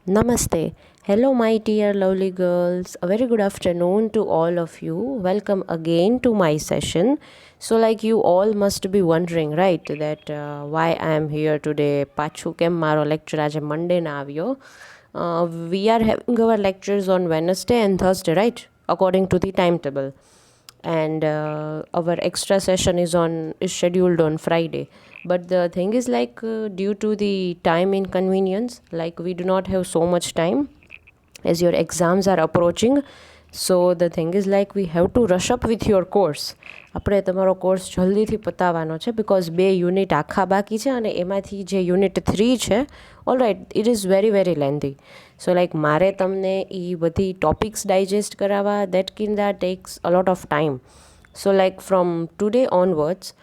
Namaste. Hello, my dear lovely girls. A very good afternoon to all of you. Welcome again to my session. So, like you all must be wondering, right, that why I am here today. Pachu kem maro lecture aaj Monday na avyo. We are having our lectures on Wednesday and Thursday, right, according to the timetable. And our extra session is scheduled on Friday. But the thing is, like, due to the time inconvenience, like we do not have so much time as your exams are approaching. So the thing is, like, we have to rush up with your course. આપણે તમારો course જલ્દીથી પતાવવાનો છે because 2 unit આખા બાકી છે અને એમાંથી જે યુનિટ 3 છે alright it is very very lengthy. So like મારે તમને એ બધી ટોપિક્સ ડાયજેસ્ટ કરાવવા that takes a lot of time. So like from today onwards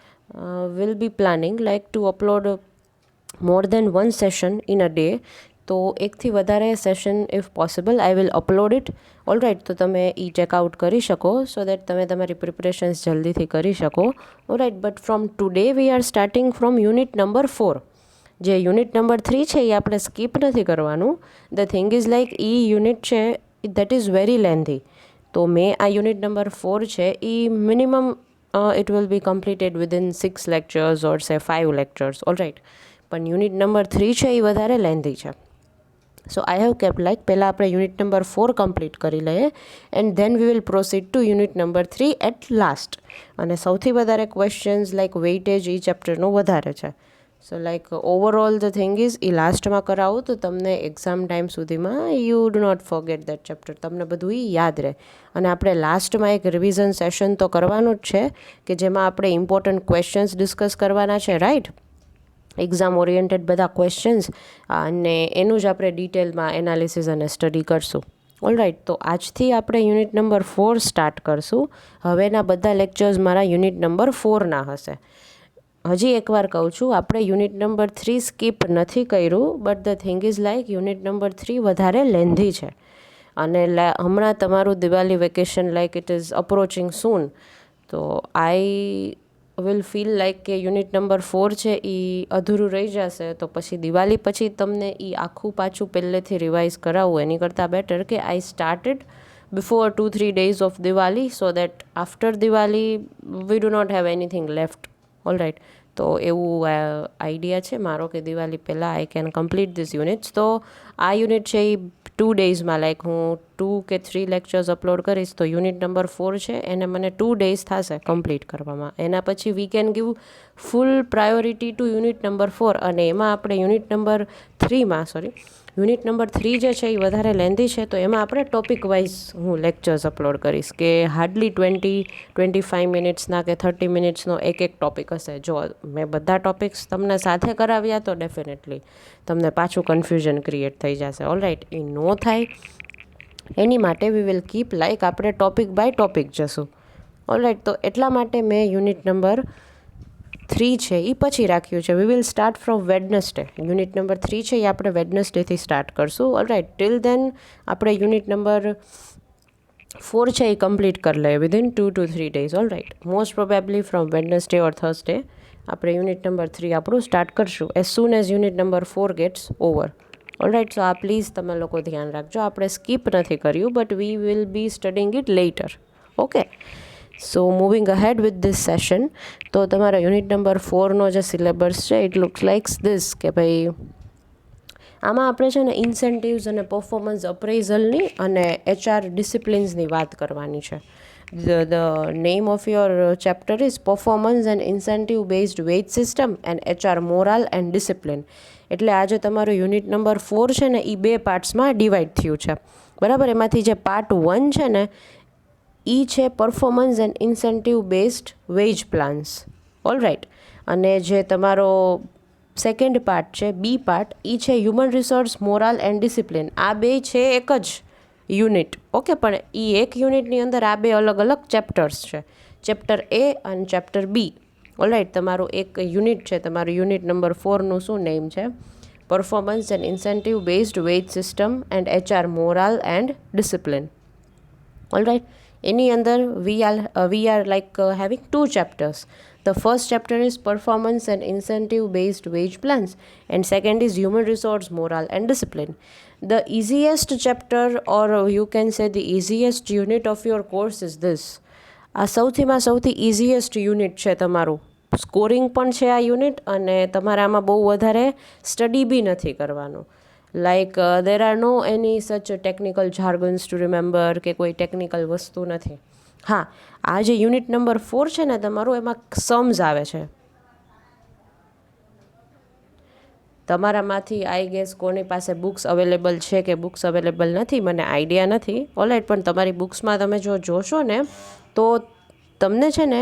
will be planning like to upload more than 1 session in a day. તો એકથી વધારે session if possible I will upload it. Alright, તો તમે એ checkout કરી શકો so that તમે તમારી preparations જલ્દીથી કરી શકો. All right, but from today we are starting from unit number 4. જે યુનિટ નંબર 3 છે એ આપણે સ્કીપ નથી કરવાનું. ધ થિંગ ઇઝ લાઈક એ યુનિટ છે દેટ ઇઝ વેરી લેન્ધી. તો મેં આ યુનિટ નંબર 4 છે એ minimum it will be completed within 6 lectures or say 5 lectures. Alright, પણ યુનિટ નંબર 3 છે એ વધારે લેન્ધી છે. So I have kept like પહેલાં આપણે યુનિટ નંબર 4 કમ્પ્લીટ કરી લઈએ and then we will proceed to unit number 3 at last. અને સૌથી વધારે ક્વેશ્ચન્સ લાઈક વેઇટેજ એ ચેપ્ટરનું વધારે છે. So like overall the thing is એ લાસ્ટમાં કરાવું તો તમને એક્ઝામ ટાઈમ સુધીમાં you do not forget that chapter, તમને બધું એ યાદ રહે. અને આપણે લાસ્ટમાં એક રિવિઝન સેશન તો કરવાનું જ છે કે જેમાં આપણે ઇમ્પોર્ટન્ટ ક્વેશ્ચન્સ ડિસ્કસ કરવાના છે, રાઈટ. એક્ઝામ ઓરિએન્ટેડ બધા ક્વેશ્ચન્સ અને એનું જ આપણે ડિટેલમાં એનાલિસિસ અને સ્ટડી કરશું. ઓલરાઇટ, તો આજથી આપણે યુનિટ નંબર 4 સ્ટાર્ટ કરશું. હવેના બધા લેક્ચર્સ મારા યુનિટ નંબર 4ના હશે. હજી એકવાર કહું છું, આપણે યુનિટ નંબર 3 સ્કીપ નથી કર્યું, but the thing is like unit number 3 વધારે લેન્ધી છે. અને હમણાં તમારું Diwali vacation like it is approaching soon. તો આઈ વિલ ફીલ લાઈક કે યુનિટ નંબર 4 છે એ અધૂરું રહી જશે. તો પછી દિવાળી પછી તમને એ આખું પાછું પહેલેથી રિવાઇઝ કરાવવું એની કરતાં બેટર કે I started before 2-3 days of Diwali so that after Diwali we do not have anything left. Alright, તો એવું આઈડિયા છે મારો કે દિવાળી પહેલાં I can complete this units. તો આ યુનિટ છે એ 2 daysમાં લાઈક હું 2 કે 3 લેક્ચર્સ અપલોડ કરીશ તો યુનિટ નંબર 4 છે એને મને 2 days થશે કમ્પ્લીટ કરવામાં. એના પછી we can give full priority to unit number 4. અને એમાં આપણે યુનિટ નંબર 3 જે છે એ વધારે લેન્ધી છે તો એમાં આપણે ટોપિક વાઇઝ હું લેક્ચર્સ અપલોડ કરીશ કે હાર્ડલી 20-25 મિનિટ્સના કે 30 મિનિટ્સનો એક ટોપિક હશે. જો મેં બધા ટોપિક્સ તમને સાથે કરાવ્યા તો ડેફિનેટલી તમને પાછું કન્ફ્યુઝન ક્રિએટ થઈ જશે. ઓલરાઇટ, એ નો થાય એની માટે વી વિલ કીપ લાઈક આપણે ટોપિક બાય ટોપિક જશું. ઓલરાઇટ, તો એટલા માટે મેં યુનિટ નંબર 3 છે એ પછી રાખ્યું છે. We will start from Wednesday. Unit number 3 છે એ આપણે વેડનસડેથી સ્ટાર્ટ કરશું. ઓલરાઇટ, ટિલ દેન આપણે યુનિટ નંબર 4 છે એ કમ્પ્લીટ કરી લઈએ within 2 to 3 days. Alright, most probably from Wednesday or Thursday આપણે યુનિટ નંબર 3 આપણું સ્ટાર્ટ કરશું as soon as unit number 4 gets over. Alright, so આ પ્લીઝ તમે લોકો ધ્યાન રાખજો. આપણે સ્કીપ નથી કર્યું but we will be studying it letter. Okay, so moving ahead with this session. તો તમારા યુનિટ નંબર 4નો જે સિલેબસ છે ઇટ લુક્સ લાઇક્સ ધીસ કે ભાઈ આમાં આપણે છે ને ઇન્સેન્ટિવ્સ અને પરફોર્મન્સ અપ્રેઝલની અને HR ડિસિપ્લિન્સની વાત કરવાની છે. The name of your chapter is Performance and Incentive Based Wage System and HR Moral and Discipline. એટલે આજે તમારું યુનિટ નંબર 4 છે ને એ 2 પાર્ટ્સમાં ડિવાઈડ થયું છે. બરાબર, એમાંથી જે પાર્ટ 1 છે ને એ છે performance and incentive based wage plans. All right, અને જે તમારો સેકન્ડ પાર્ટ છે બી પાર્ટ એ છે human resource moral and discipline. આ બે છે એક જ યુનિટ. ઓકે, પણ એ એક યુનિટની અંદર આ 2 અલગ અલગ ચેપ્ટર્સ છે, ચેપ્ટર એ અને ચેપ્ટર બી. ઓલરાઇટ, તમારું એક યુનિટ છે, તમારું યુનિટ નંબર 4નું શું નેમ છે? Performance and incentive based wage system and HR morale and discipline. Alright, એની અંદર we are like having 2 chapters. The first chapter is performance and incentive based wage plans, and second is human resource, morale, and discipline. The easiest chapter, or you can say the easiest unit of your course is this. આ સૌથીમાં સૌથી easiest unit છે તમારું. Scoring પણ છે આ unit, અને તમારે આમાં બહુ વધારે સ્ટડી બી નથી કરવાનું. લાઈક દેર આર નો એની સચ ટેકનિકલ જાર્ગન્સ ટુ રિમેમ્બર કે કોઈ ટેકનિકલ વસ્તુ નથી. હા, આ જે યુનિટ નંબર 4 છે ને તમારું, એમાં સમ્સ આવે છે. તમારામાંથી આઈ ગેસ કોની પાસે બુક્સ અવેલેબલ છે કે બુક્સ અવેલેબલ નથી મને આઈડિયા નથી. ઓલરાઈટ, પણ તમારી બુક્સમાં તમે જો જોશો ને તો તમને છે ને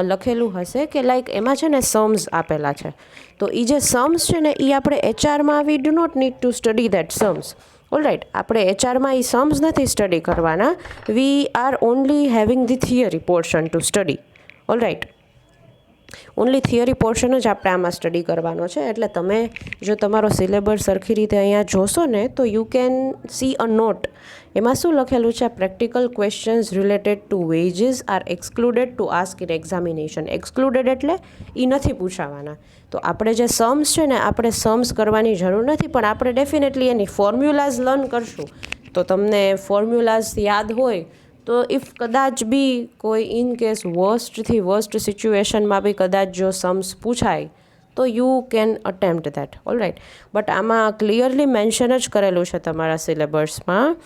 લખેલું હશે કે લાઈક એમાં છે ને સમ્સ આપેલા છે. તો એ જે સમ્સ છે ને એ આપણે એચઆરમાં we do not need to study that sums. Alright, આપણે એચઆરમાં એ સમ્સ નથી સ્ટડી કરવાના. We are only having the theory portion to study. Alright, only theory portion જ આપણે આમાં સ્ટડી કરવાનો છે. એટલે તમે જો તમારો સિલેબસ સરખી રીતે અહીંયા જોશો ને તો you can see a note. એમાં શું લખેલું છે? Practical questions related to wages are excluded to ask in examination. Excluded એટલે એ નથી પૂછાવાના. તો આપણે જે સમ્સ છે ને, આપણે સમ્સ કરવાની જરૂર નથી, પણ આપણે ડેફિનેટલી એની ફોર્મ્યુલાઝ લર્ન કરશું. તો તમને ફોર્મ્યુલાઝ યાદ હોય તો ઇફ કદાચ બી કોઈ ઇન કેસ વર્સ્ટથી વર્સ્ટ સિચ્યુએશનમાં બી કદાચ જો સમ્સ પૂછાય તો you can attempt that. Alright, but આમાં ક્લિયરલી મેન્શન જ કરેલું છે તમારા સિલેબસમાં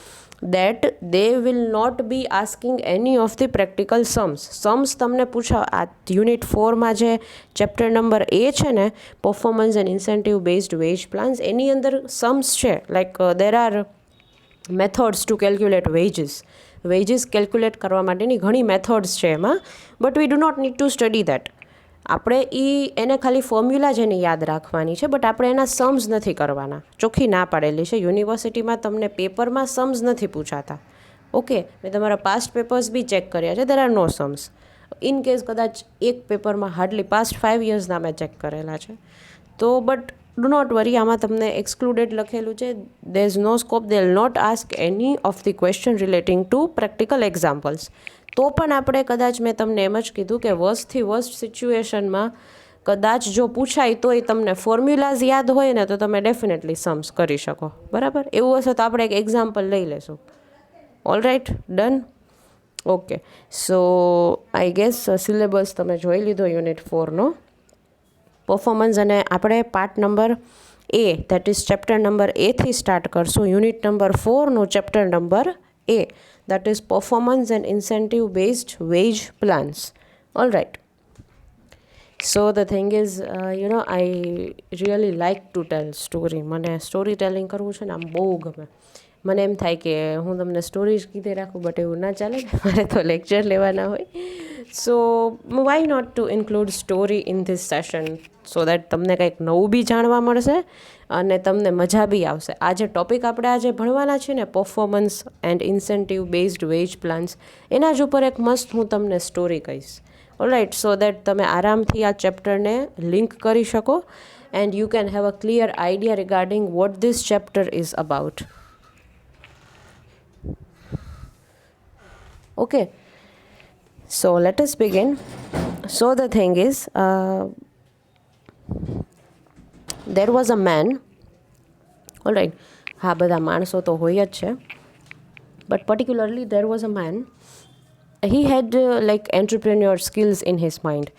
that they will not be asking any of the practical sums. Sam's તમને પૂછા આ યુનિટ 4માં જે ચેપ્ટર નંબર એ છે ને, performance and incentive based wage plans, એની અંદર સમ્સ છે. Like there are methods to calculate wages calculate કરવા માટેની ઘણી મેથડ્સ છે એમાં, but we do not need to study that. આપણે એને ખાલી ફોર્મ્યુલા જ એની યાદ રાખવાની છે, બટ આપણે એના સમ્સ નથી કરવાના. ચોખ્ખી ના પાડેલી છે. યુનિવર્સિટીમાં તમને પેપરમાં સમ્સ નથી પૂછાતા. ઓકે, મેં તમારા પાસ્ટ પેપર્સ બી ચેક કર્યા છે, there are no sums. In case કદાચ એક પેપરમાં હાર્ડલી પાસ્ટ 5 યર્સના મેં ચેક કરેલા છે. તો બટ ડુ નોટ વરી, આમાં તમને એક્સક્લુડેડ લખેલું છે. There is no scope, they will not ask any of the question relating to practical examples. તો પણ આપણે કદાચ મેં તમને એમ જ કીધું કે વર્સ્ટથી વર્સ્ટ સિચ્યુએશનમાં કદાચ જો પૂછાય તો એ તમને ફોર્મ્યુલાઝ યાદ હોય ને તો તમે ડેફિનેટલી સમ્સ કરી શકો. બરાબર, એવું હશે તો આપણે એક એક્ઝામ્પલ લઈ લેશું. Alright, done. Okay, so I guess syllabus તમે જોઈ લીધો યુનિટ 4નો પરફોર્મન્સ, અને આપણે part number A, that is chapter number એથી સ્ટાર્ટ કરશું. યુનિટ નંબર 4નું chapter number A, that is performance and incentive based wage plans. All right, so the thing is I really like to tell story. મને story telling કરવું છે ને આમ બહુ ગમે. મને એમ થાય કે હું તમને સ્ટોરી જ કીધે રાખું, બટ એવું ના ચાલે, મારે તો લેક્ચર લેવાના હોય. So why not to include story in this session, so that તમને કંઈક નવું બી જાણવા મળશે અને તમને મજા બી આવશે. આ જે ટૉપિક આપણે આજે ભણવાના છે ને, performance and incentive based wage plans, એના જ ઉપર એક મસ્ત હું તમને સ્ટોરી કહીશ. ઓલરાઈટ, સો દેટ તમે આરામથી આ ચેપ્ટરને લિંક કરી શકો and you can have a clear idea regarding what this chapter is about. Okay, so let us begin. So the thing is, there was a man. All right, હા, બધા માણસો તો હોય જ છે, but particularly there was a man. He had like entrepreneur skills in his mind.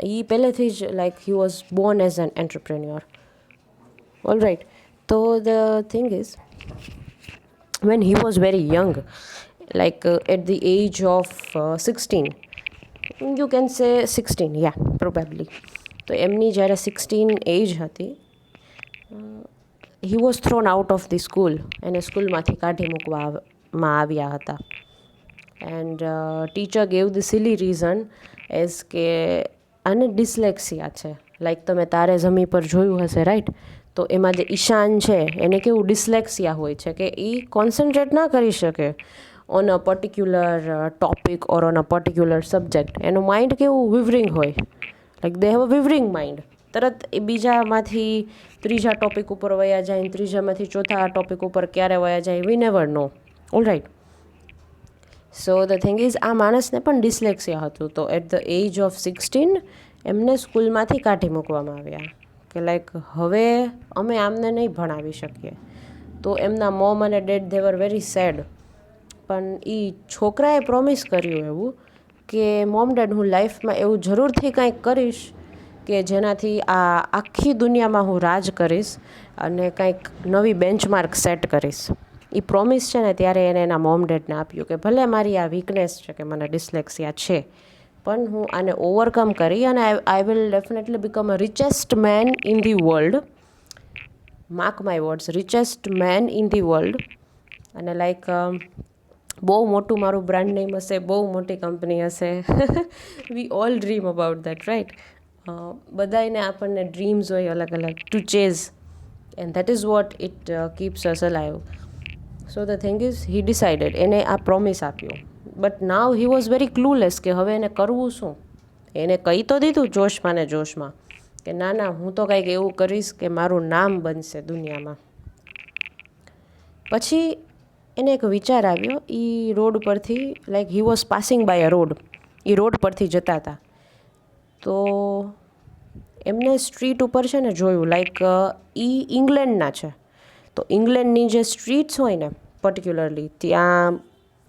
He પહેલેથી જ like he was born as an entrepreneur. All right, so the thing is, when he was very young, like at the age of 16, you can say 16, yeah, probably. તો એમની જ્યારે 16 એજ હતી, he was thrown out of the school. એને સ્કૂલમાંથી કાઢી મૂકવામાં આવ્યા હતા. And teacher gave the silly reason as કે આને ડિસ્લેક્સિયા છે. લાઈક તમે તારે જમી પર જોયું હશે, રાઈટ? તો એમાં જે ઈશાન છે એને કેવું ડિસ્લેક્સિયા હોય છે કે એ કોન્સન્ટ્રેટ ના કરી શકે on a particular topic or on a particular subject. એનું માઇન્ડ કેવું વિવરિંગ હોય, like they have a wavering mind. તરત એ બીજામાંથી ત્રીજા ટોપિક ઉપર વયા જાય, ત્રીજામાંથી ચોથા ટોપિક ઉપર ક્યારે વયા જાય, વી never no. All right, so the thing is આ માણસને પણ ડિસ્લેક્સિયા હતું. તો એટ ધ એજ ઓફ 16 એમને સ્કૂલમાંથી કાઢી મૂકવામાં આવ્યા કે લાઈક હવે અમે આમને નહીં ભણાવી શકીએ. તો એમના મોમ અને dad they were very sad. પણ એ છોકરાએ પ્રોમિસ કર્યું એવું કે મોમ ડેડ, હું લાઈફમાં એવું જરૂરથી કંઈક કરીશ કે જેનાથી આ આખી દુનિયામાં હું રાજ કરીશ અને કંઈક નવી બેન્ચમાર્ક સેટ કરીશ. એ પ્રોમિસ છે ને ત્યારે એને એના મોમ ડેડને આપ્યું કે ભલે મારી આ વીકનેસ છે કે મને ડિસ્લેક્સિયા છે, પણ હું આને ઓવરકમ કરી અને I will definitely become a richest man in the world. Mark my words, richest man in the world. અને લાઈક બહુ મોટું મારું બ્રાન્ડ નેમ હશે, બહુ મોટી કંપની હશે. We all dream about that, right? બધાને આપણને ડ્રીમ્સ હોય અલગ અલગ to chase, and that is what it keeps us alive. So the thing is he decided, એને આ પ્રોમિસ આપ્યો. But now he was very clueless કે હવે એને કરવું શું. એને કહી તો દીધું જોશમાં ને જોશમાં કે ના ના, હું તો કંઈક એવું કરીશ કે મારું નામ બનશે દુનિયામાં. પછી એને એક વિચાર આવ્યો. એ રોડ પરથી, like he was passing by a road, એ રોડ પરથી જતા હતા. તો એમને સ્ટ્રીટ ઉપર છે ને જોયું, લાઈક એ ઇંગ્લેન્ડના છે. તો ઇંગ્લેન્ડની જે સ્ટ્રીટ્સ હોય ને પર્ટિક્યુલરલી, ત્યાં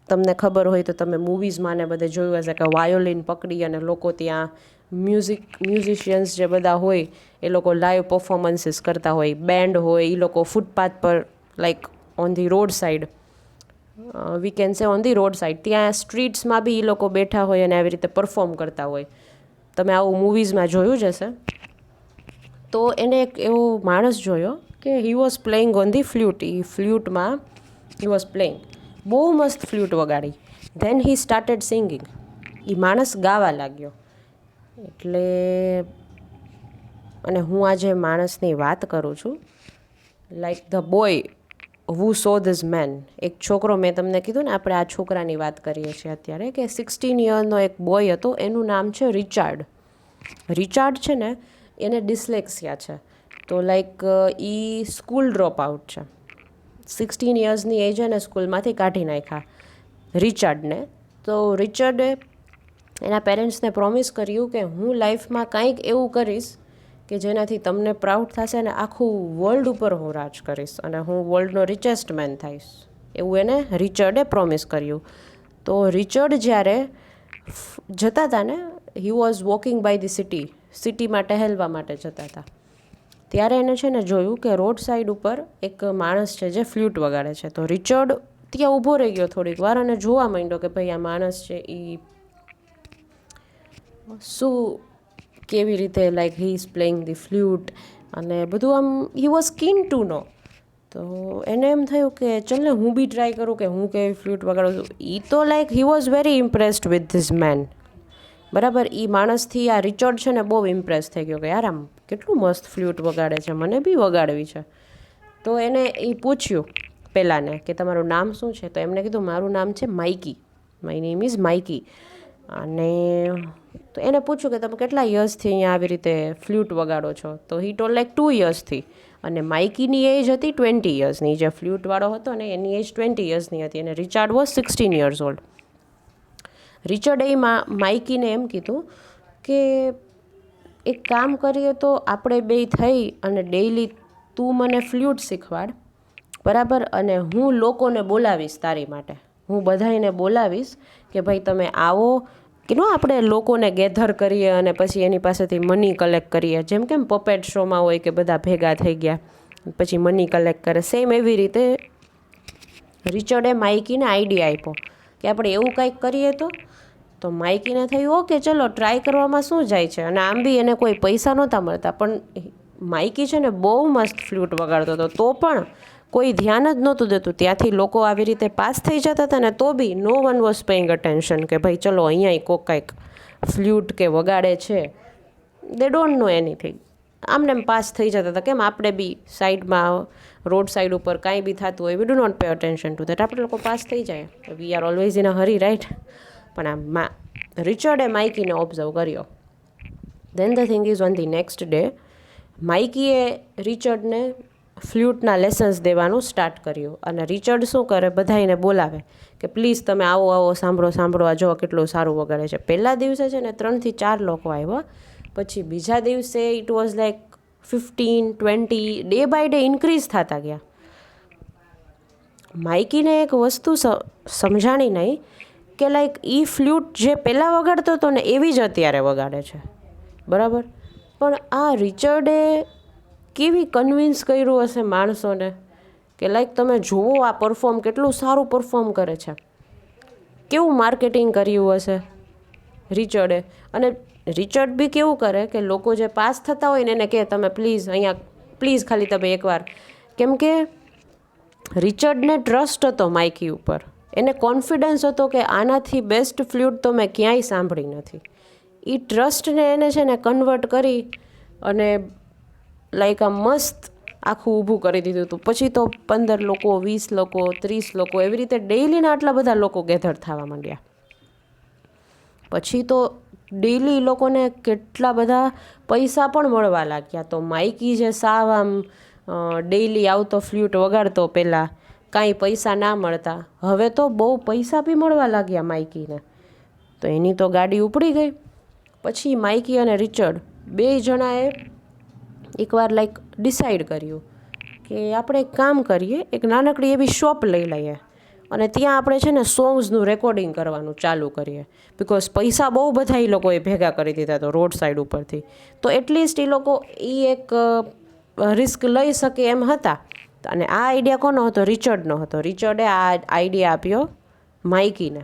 તમને ખબર હોય તો તમે મૂવીઝમાં ને બધે જોયું હશે કે વાયોલિન પકડી અને લોકો ત્યાં મ્યુઝિશિયન્સ જે બધા હોય એ લોકો લાઈવ પરફોર્મન્સીસ કરતા હોય, બેન્ડ હોય, એ લોકો ફૂટપાથ પર, like on the road side, we can say on the road side, ત્યાં સ્ટ્રીટ્સમાં બી એ લોકો બેઠા હોય અને આવી રીતે પરફોર્મ કરતા હોય. તમે આવું મૂવીઝમાં જોયું જ હશે. તો એને એક એવો માણસ જોયો કે he was playing on the flute. એ ફ્લ્યુટમાં હી વોઝ પ્લેઇંગ, બહુ મસ્ત ફ્લ્યુટ વગાડી. Then he started singing. એ માણસ ગાવા લાગ્યો. એટલે, અને હું આજે માણસની વાત કરું છું, like the boy who so this main. એક છોકરો, મેં તમને કીધું ને આપણે આ છોકરાની વાત કરીએ છીએ અત્યારે, કે 16 યરનો એક બોય હતો. એનું નામ છે રિચાર્ડ. રિચાર્ડ છે ને, એને ડિસ્લેક્સિયા છે. તો લાઈક એ સ્કૂલ ડ્રોપ આઉટ છે. 16 યર્સની એજ એને સ્કૂલમાંથી કાઢી નાખ્યા રિચાર્ડને. તો રિચાર્ડે એના પેરેન્ટ્સને પ્રોમિસ કર્યું કે હું લાઈફમાં કંઈક એવું કરીશ કે જેનાથી તમને પ્રાઉડ થશે અને આખું વર્લ્ડ ઉપર હું રાજ કરીશ અને હું વર્લ્ડનો રિચેસ્ટ મેન થઈશ. એવું એને રિચર્ડે પ્રોમિસ કર્યું. તો રિચર્ડ જ્યારે જતા હતા ને, he was walking by the સિટીમાં ટહેલવા માટે જતા હતા, ત્યારે એને છે ને જોયું કે રોડ સાઈડ ઉપર એક માણસ છે જે ફ્લ્યુટ વગાડે છે. તો રિચર્ડ ત્યાં ઊભો રહી ગયો થોડીક વાર અને જોવા માંડ્યો કે ભાઈ આ માણસ છે એ શું, કેવી રીતે, like he is playing the flute અને બધું. આમ હી વોઝ કીન ટુ નો. તો એને એમ થયું કે ચલ ને હું બી ટ્રાય કરું કે હું કેવી ફ્લ્યુટ વગાડું છું. એ તો like he was very impressed with this main. બરાબર, એ માણસથી આ રિચર્ડ છે ને બહુ ઇમ્પ્રેસ થઈ ગયો કે યાર આમ કેટલું મસ્ત ફ્લ્યુટ વગાડે છે, મને બી વગાડવી છે. તો એને એ પૂછ્યું પહેલાંને કે તમારું નામ શું છે. તો એમને કીધું મારું નામ છે માઇકી, માય નેમ ઇઝ માઇકી. અને તો એને પૂછ્યું કે તમે કેટલા યર્સથી અહીંયા આવી રીતે ફ્લ્યુટ વગાડો છો. તો હી ટોલ્ડ લાઈક 2 યર્સથી. અને માઇકીની એજ હતી 20 યર્સની. જે ફ્લ્યુટવાળો હતો ને એની એજ 20 યર્સની હતી અને રિચાર્ડ વોઝ 16 યર્સ ઓલ્ડ. રિચર્ડે માઇકીને એમ કીધું કે એક કામ કરીએ તો આપણે બે થઈ અને ડેઈલી તું મને ફ્લ્યુટ શીખવાડ, બરાબર, અને હું લોકોને બોલાવીશ તારી માટે. હું બધાને બોલાવીશ કે ભાઈ તમે આવો, કે નો આપણે લોકોને ગેધર કરીએ અને પછી એની પાસેથી મની કલેક્ટ કરીએ. જેમ કેમ પપેટ શોમાં હોય કે બધા ભેગા થઈ ગયા પછી મની કલેક્ટ કરે, સેમ એવી રીતે રિચર્ડે માઇકીને આઈડિયા આપ્યો કે આપણે એવું કંઈક કરીએ તો માઇકીને થયું ઓકે ચલો ટ્રાય કરવામાં શું જાય છે. અને આમ બી એને કોઈ પૈસા નહોતા મળતા, પણ માઇકી છે ને બહુ મસ્ત ફ્લ્યુટ વગાડતો હતો. તો પણ કોઈ ધ્યાન જ નહોતું દેતું. ત્યાંથી લોકો આવી રીતે પાસ થઈ જતા હતા ને તો બી નો વન વોઝ પેઇંગ અટેન્શન કે ભાઈ ચલો અહીંયા કોક કંઈક ફ્લ્યુટ કે વગાડે છે. દે ડોન્ટ નો એનીથિંગ. આમને એમ પાસ થઈ જતા હતા. કેમ આપણે બી સાઈડમાં રોડ સાઈડ ઉપર કાંઈ બી થતું હોય, we do not pay attention to that. આપણે લોકો પાસ થઈ જાય, we are always in a hurry, right? પણ આ રિચર્ડે માઇકીને ઓબ્ઝર્વ કર્યો. Then the thing is on the next day માઇકીએ રિચર્ડને ફ્લ્યુટના લેસન્સ દેવાનું સ્ટાર્ટ કર્યું. અને રિચર્ડ શું કરે, બધાને બોલાવે કે પ્લીઝ તમે આવો સાંભળો આ જો કેટલું સારું વગાડે છે. પહેલા દિવસે છે ને 3 થી 4 લોકો આવ્યા, પછી બીજા દિવસે it was like 15-20, day by day increase થતા ગયા. માઇકીને એક વસ્તુ સમજાણી નહીં કે લાઈક એ ફ્લ્યુટ જે પહેલાં વગાડતો હતો ને એવી જ અત્યારે વગાડે છે, બરાબર. પણ આ રિચર્ડે કેવી કન્વિન્સ કર્યું હશે માણસોને કે લાઈક તમે જુઓ આ પરફોર્મ કેટલું સારું પરફોર્મ કરે છે, કેવું માર્કેટિંગ કર્યું હશે રિચર્ડે. અને રિચર્ડ બી કેવું કરે કે લોકો જે પાસ થતા હોય ને એને કહે તમે પ્લીઝ અહીંયા પ્લીઝ ખાલી તમે એકવાર, કેમ કે રિચર્ડને ટ્રસ્ટ હતો માઇકી ઉપર, એને કોન્ફિડન્સ હતો કે આનાથી બેસ્ટ ફ્લ્યુટ તો મેં ક્યાંય સાંભળી નથી. એ ટ્રસ્ટને એને છે ને કન્વર્ટ કરી અને લાઈક આ મસ્ત આખું ઊભું કરી દીધું હતું. પછી તો 15 લોકો, 20 લોકો, 30 લોકો એવી રીતે ડેઇલીના આટલા બધા લોકો ગેધર થવા માંડ્યા. પછી તો ડેઇલી લોકોને કેટલા બધા પૈસા પણ મળવા લાગ્યા. તો માઇકી જે સાવ આમ ડેઇલી આવતો ફ્લ્યુટ વગાડતો પહેલાં કાંઈ પૈસા ના મળતા, હવે તો બહુ પૈસા બી મળવા લાગ્યા માઇકીને. તો એની તો ગાડી ઉપડી ગઈ. પછી માઇકી અને રિચર્ડ બે જણાએ એકવાર લાઈક ડિસાઈડ કર્યું કે આપણે એક કામ કરીએ, એક નાનકડી એવી શોપ લઈ લઈએ અને ત્યાં આપણે છે ને સોંગ્સનું રેકોર્ડિંગ કરવાનું ચાલુ કરીએ. બિકોઝ પૈસા બહુ બધા એ લોકોએ ભેગા કરી દીધા તો રોડ સાઈડ ઉપરથી, તો એટલીસ્ટ એ લોકો એ એક રિસ્ક લઈ શકે એમ હતા. અને આ આઈડિયા કોનો હતો? રિચર્ડનો હતો. રિચર્ડે આ આઈડિયા આપ્યો માઇકીને,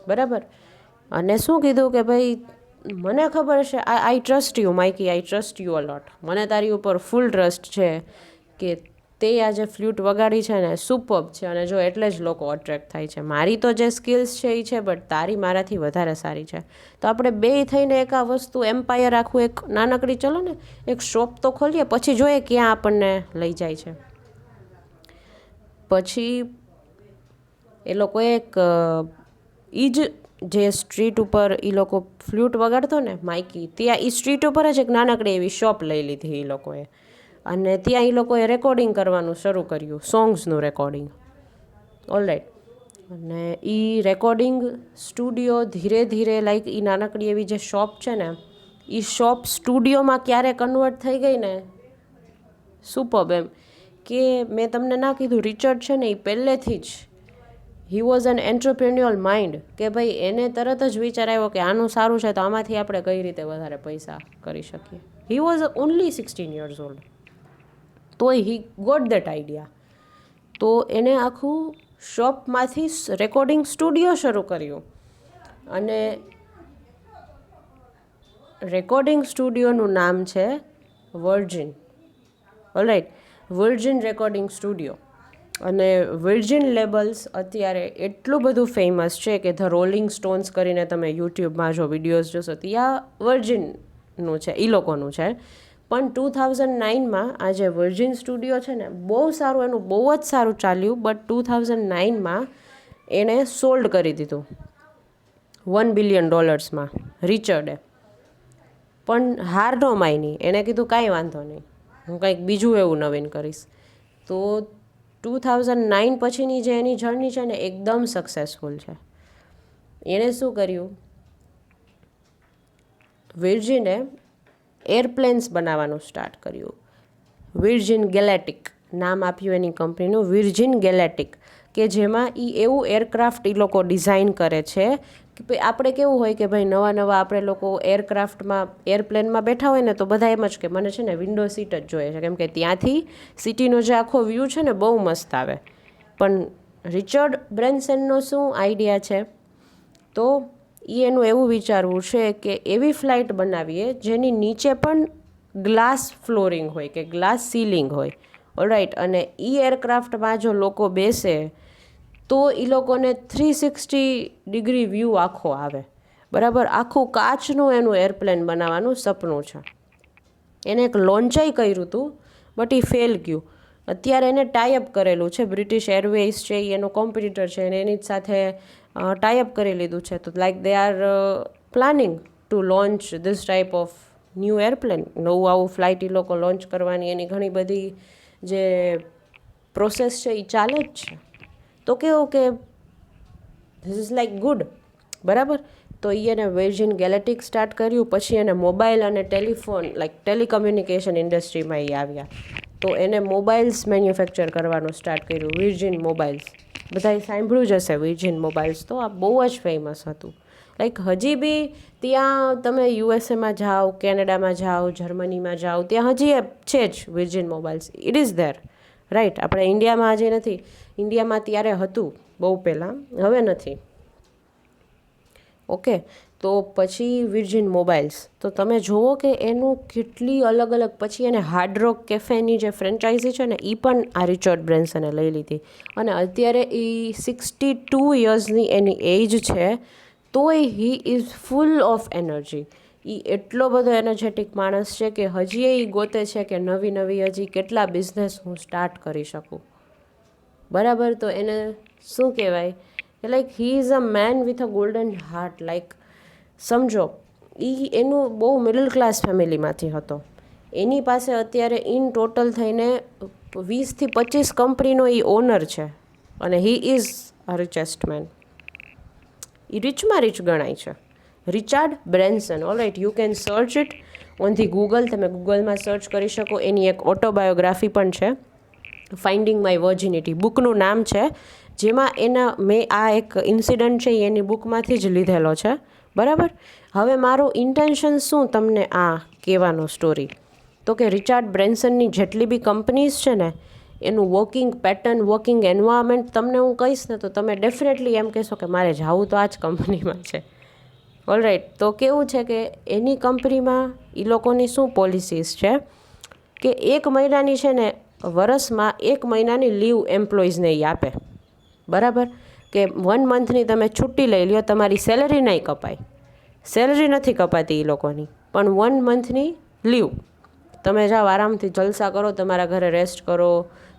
બરાબર. અને શું કીધું કે ભાઈ મને ખબર છે, I trust you Mikey, I trust you a lot, મને તારી ઉપર ફૂલ ટ્રસ્ટ છે કે તે આ જે ફ્લ્યુટ વગાડી છે ને સુપર્બ છે અને જો એટલે જ લોકો અટ્રેક્ટ થાય છે. મારી તો જે સ્કિલ્સ છે એ છે, બટ તારી મારાથી વધારે સારી છે. તો આપણે બે થઈને એક આ વસ્તુ એમ્પાયર આખું એક નાનકડી, ચલો ને એક શોપ તો ખોલીએ, પછી જોઈએ ક્યાં આપણને લઈ જાય છે. પછી એ લોકોએ એક એ જ જે સ્ટ્રીટ ઉપર એ લોકો ફ્લ્યુટ વગાડતો ને માઇકી, ત્યાં એ સ્ટ્રીટ ઉપર જ એક નાનકડી એવી શોપ લઈ લીધી એ લોકોએ. અને ત્યાં એ લોકોએ રેકોર્ડિંગ કરવાનું શરૂ કર્યું, સોંગ્સનું રેકોર્ડિંગ. ઓલરાઈટ. અને એ રેકોર્ડિંગ સ્ટુડિયો ધીરે ધીરે લાઈક એ નાનકડી એવી જે શોપ છે ને એ શોપ સ્ટુડિયોમાં ક્યારે કન્વર્ટ થઈ ગઈ ને સુપર્બ. એમ કે મેં તમને ના કીધું, રિચર્ડ છે ને એ પહેલેથી જ he was an entrepreneur mind, કે ભાઈ એને તરત જ વિચાર આવ્યો કે આનું સારું છે તો આમાંથી આપણે કઈ રીતે વધારે પૈસા કરી શકીએ. He was only 16 years old, તોય હી ગોટ દેટ આઈડિયા. તો એને આખું શોપમાંથી રેકોર્ડિંગ સ્ટુડિયો શરૂ કર્યું અને રેકોર્ડિંગ સ્ટુડિયોનું નામ છે virgin. Alright, virgin recording studio. અને વર્જિન લેબલ્સ અત્યારે એટલું બધું ફેમસ છે કે ધ રોલિંગ સ્ટોન્સ કરીને તમે યુટ્યુબમાં જો વિડીયોઝ જોશો ત્યાં વર્જિનનું છે, એ લોકોનું છે. પણ 2009માં આ જે વર્જિન સ્ટુડિયો છે ને બહુ સારું, એનું બહુ જ સારું ચાલ્યું. બટ 2009માં એણે સોલ્ડ કરી દીધું $1 billion રિચર્ડે. પણ હાર ન માની, એણે કીધું કાંઈ વાંધો નહીં, હું કંઈક બીજું એવું નવીન કરીશ. તો 2009 પછીની જે એની જર્ની છે ને એકદમ સક્સેસફુલ છે. એણે શું કર્યું, વિર્જિને એરપ્લેન્સ બનાવવાનું સ્ટાર્ટ કર્યું. વિર્જિન ગેલેટિક નામ આપ્યું એની કંપનીનું, વિર્જિન ગેલેટિક, કે જેમાં એ એવું એરક્રાફ્ટ એ લોકો ડિઝાઇન કરે છે કે આપણે કેવું હોય કે ભાઈ નવા નવા આપણે લોકો એરક્રાફ્ટમાં એરપ્લેનમાં બેઠા હોય ને તો બધા એમ જ કે મને છે ને વિન્ડો સીટ જ જોઈએ છે, કેમ કે ત્યાંથી સિટીનો જે આખો વ્યૂ છે ને બહુ મસ્ત આવે. પણ રિચર્ડ બ્રેન્સનનો શું આઈડિયા છે, તો એ એનું એવું વિચારવું છે કે એવી ફ્લાઇટ બનાવીએ જેની નીચે પણ ગ્લાસ ફ્લોરિંગ હોય કે ગ્લાસ સીલિંગ હોય. ઓલરાઈટ. અને એ એરક્રાફ્ટમાં જો લોકો બેસે તો એ લોકોને 360 વ્યૂ આખો આવે, બરાબર. આખું કાચનું એનું એરપ્લેન બનાવવાનું સપનું છે. એને એક લોન્ચાઈ કર્યું હતું બટ એ ફેલ ગયું. અત્યારે એને ટાઈઅપ કરેલું છે, બ્રિટિશ એરવેઝ છે એ એનો કોમ્પિટિટર છે અને એની જ સાથે ટાઈઅપ કરી લીધું છે. તો like they are planning to launch this type of new airplane. નવું આવું ફ્લાઇટ એ લોકો લોન્ચ કરવાની એની ઘણી બધી જે પ્રોસેસ છે એ ચાલે જ છે. તો કેવું કે ધીસ ઇઝ લાઈક ગુડ, બરાબર. તો એને વર્જિન ગેલેક્ટિક સ્ટાર્ટ કર્યું. પછી એને મોબાઈલ અને ટેલિફોન લાઈક ટેલિકમ્યુનિકેશન ઇન્ડસ્ટ્રીમાં એ આવ્યા. તો એને મોબાઈલ્સ મેન્યુફેક્ચર કરવાનું સ્ટાર્ટ કર્યું, વર્જિન મોબાઈલ્સ. બધાએ સાંભળ્યું જ હશે વર્જિન મોબાઈલ્સ, તો આ બહુ જ ફેમસ હતું. લાઈક હજી બી ત્યાં તમે યુએસએમાં જાઓ, કેનેડામાં જાઓ, જર્મનીમાં જાઓ, ત્યાં હજી છે જ virgin mobiles. It is there, right. આપણે ઇન્ડિયામાં હજી નથી. ઇન્ડિયામાં ત્યારે હતું બહુ પહેલાં, હવે નથી. ઓકે, તો પછી વર્જિન મોબાઈલ્સ, તો તમે જુઓ કે એનું કેટલી અલગ અલગ. પછી એને હાર્ડ રોક કેફેની જે ફ્રેન્ચાઇઝી છે ને, એ પણ આ રિચર્ડ બ્રેન્સને લઈ લીધી. અને અત્યારે એ 62 યર્સની એની એજ છે, તોય he is full of energy. એ એટલો બધો એનર્જેટિક માણસ છે કે હજી એ ગોતે છે કે નવી નવી હજી કેટલા બિઝનેસ હું સ્ટાર્ટ કરી શકું. બરાબર. તો એને શું કહેવાય કે like he is a main with a golden heart. Like સમજો, એનું બહુ મિડલ ક્લાસ ફેમિલીમાંથી હતો. એની પાસે અત્યારે ઇન ટોટલ થઈને 20 થી 25 કંપનીનો એ ઓનર છે. અને he is a richest man. એ રીચમાં રીચ ગણાય છે, Richard Branson. Alright, you can search it on the Google. તમે ગૂગલમાં સર્ચ કરી શકો. એની એક ઓટોબાયોગ્રાફી પણ છે, ફાઇન્ડિંગ માય વર્જિનિટી બુકનું નામ છે, જેમાં મેં આ એક ઇન્સિડન્ટ છે એની બુકમાંથી જ લીધેલો છે. બરાબર. હવે મારું ઇન્ટેન્શન શું તમને આ કહેવાનો સ્ટોરી, તો કે રિચાર્ડ બ્રેન્સનની જેટલી બી કંપનીઝ છે ને, એનું વર્કિંગ પેટર્ન, વર્કિંગ એન્વાયરમેન્ટ તમને હું કહીશ ને, તો તમે ડેફિનેટલી એમ કહેશો કે મારે જવું તો આ જ કંપનીમાં છે. ઓલરાઈટ. તો કેવું છે કે એની કંપનીમાં એ લોકોની શું પોલિસીસ છે કે 1 મહિનાની છે ને, વરસમાં 1 મહિનાની લીવ એમ્પ્લોઈઝને એ આપે. બરાબર. કે 1 મંથની તમે છુટ્ટી લઈ લ્યો, તમારી સેલરી નહીં કપાય. સેલરી નથી કપાતી એ લોકોની, પણ 1 મંથની લીવ. તમે જાઓ આરામથી જલસા કરો, તમારા ઘરે રેસ્ટ કરો.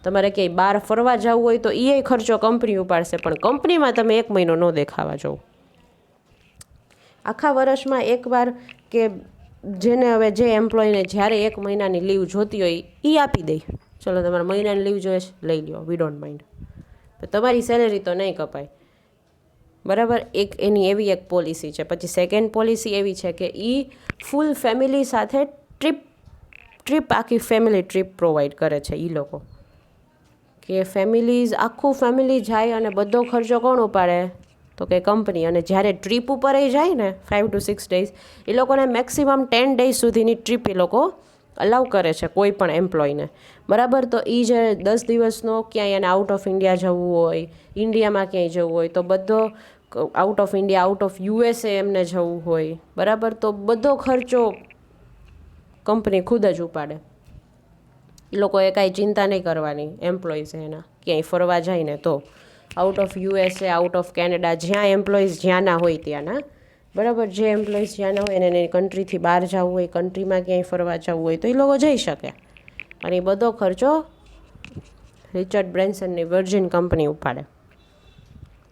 તમારે ક્યાંય બહાર ફરવા જવું હોય તો એ ખર્ચો કંપની ઉપાડશે, પણ કંપનીમાં તમે 1 મહિનો ન દેખાવા જાઓ. આખા વર્ષમાં એકવાર કે જેને હવે જે એમ્પ્લોયને જ્યારે 1 મહિનાની લીવ જોતી હોય એ આપી દે. ચલો તમારે મહિનાની લીવ જોઈએ છે, લઈ લો, વી ડોન્ટ માઇન્ડ. તમારી સેલેરી તો નહીં કપાય. બરાબર. એની એવી એક પોલિસી છે. પછી સેકન્ડ પોલિસી એવી છે કે એ ફૂલ ફેમિલી સાથે ટ્રીપ આખી ફેમિલી ટ્રીપ પ્રોવાઈડ કરે છે એ લોકો. કે આખું ફેમિલી જાય અને બધો ખર્ચો કોણ ઉપાડે, તો કે કંપની. અને જ્યારે ટ્રીપ ઉપર એ જાય ને 5 to 6 ડેઝ, એ લોકોને મેક્સિમમ 10 ડેઝ સુધીની ટ્રીપ એ લોકો અલાઉ કરે છે કોઈ પણ એમ્પ્લોયને. બરાબર. તો એ જે 10 દિવસનો ક્યાંય એને આઉટ ઓફ ઇન્ડિયા જવું હોય, ઇન્ડિયામાં ક્યાંય જવું હોય, તો બધો out of India, out of USA એમને જવું હોય, બરાબર, તો બધો ખર્ચો કંપની ખુદ જ ઉપાડે. એ લોકોએ કાંઈ ચિંતા નહીં કરવાની એમ્પ્લોઈઝ એના ક્યાંય ફરવા જાય ને તો. Out of USA, out of Canada, જ્યાં એમ્પ્લોઈઝ જ્યાંના હોય ત્યાંના. બરાબર. જે એમ્પ્લોઈઝ જ્યાંના હોય એને કન્ટ્રીથી બહાર જવું હોય, કન્ટ્રીમાં ક્યાંય ફરવા જવું હોય તો એ લોકો જઈ શકે. અને એ બધો ખર્ચો રિચર્ડ બ્રેન્સનની વર્જિન કંપની ઉપાડે.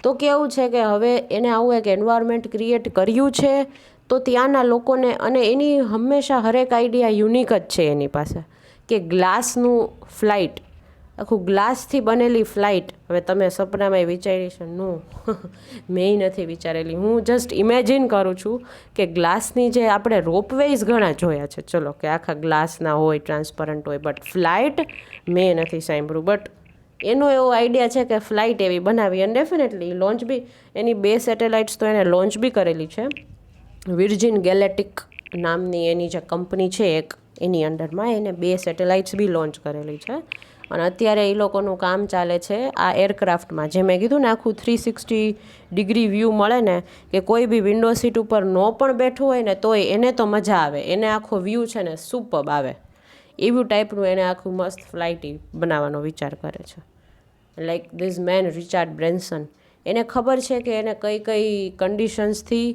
તો કેવું છે કે હવે એને આવું એક એન્વાયરમેન્ટ ક્રિએટ કર્યું છે, તો ત્યાંના લોકોને, અને એની હંમેશા હરેક આઈડિયા યુનિક જ છે એની પાસે. કે ગ્લાસનું ફ્લાઇટ, આખું ગ્લાસથી બનેલી ફ્લાઇટ. હવે તમે સપનામાં વિચારી છે? નો, મેં નથી વિચારેલી. હું જસ્ટ ઇમેજિન કરું છું કે ગ્લાસની જે આપણે રોપવેઝ ઘણા જોયા છે, ચલો કે આખા ગ્લાસના હોય, ટ્રાન્સપરન્ટ હોય, બટ ફ્લાઇટ મેં નથી સાંભળ્યું. બટ એનો એવો આઈડિયા છે કે ફ્લાઇટ એવી બનાવી. અને ડેફિનેટલી લોન્ચ બી, એની 2 સેટેલાઇટ્સ તો એને લોન્ચ બી કરેલી છે. વર્જિન ગેલેક્ટિક નામની એની જે કંપની છે એક, એની અંડરમાં એને 2 સેટેલાઇટ્સ બી લોન્ચ કરેલી છે. અને અત્યારે એ લોકોનું કામ ચાલે છે આ એરક્રાફ્ટમાં. જે મેં કીધું ને, આખું 360 ડિગ્રી વ્યૂ મળે ને, કે કોઈ બી વિન્ડો સીટ ઉપર ન પણ બેઠું હોય ને તોય એને તો મજા આવે. એને આખો વ્યૂ છે ને સુપર્બ આવે. એવું ટાઈપનું એને આખું મસ્ત ફ્લાઇટ બનાવવાનો વિચાર કરે છે. લાઈક ધીસ મેન રિચાર્ડ બ્રેન્સન, એને ખબર છે કે એને કઈ કઈ કન્ડિશન્સથી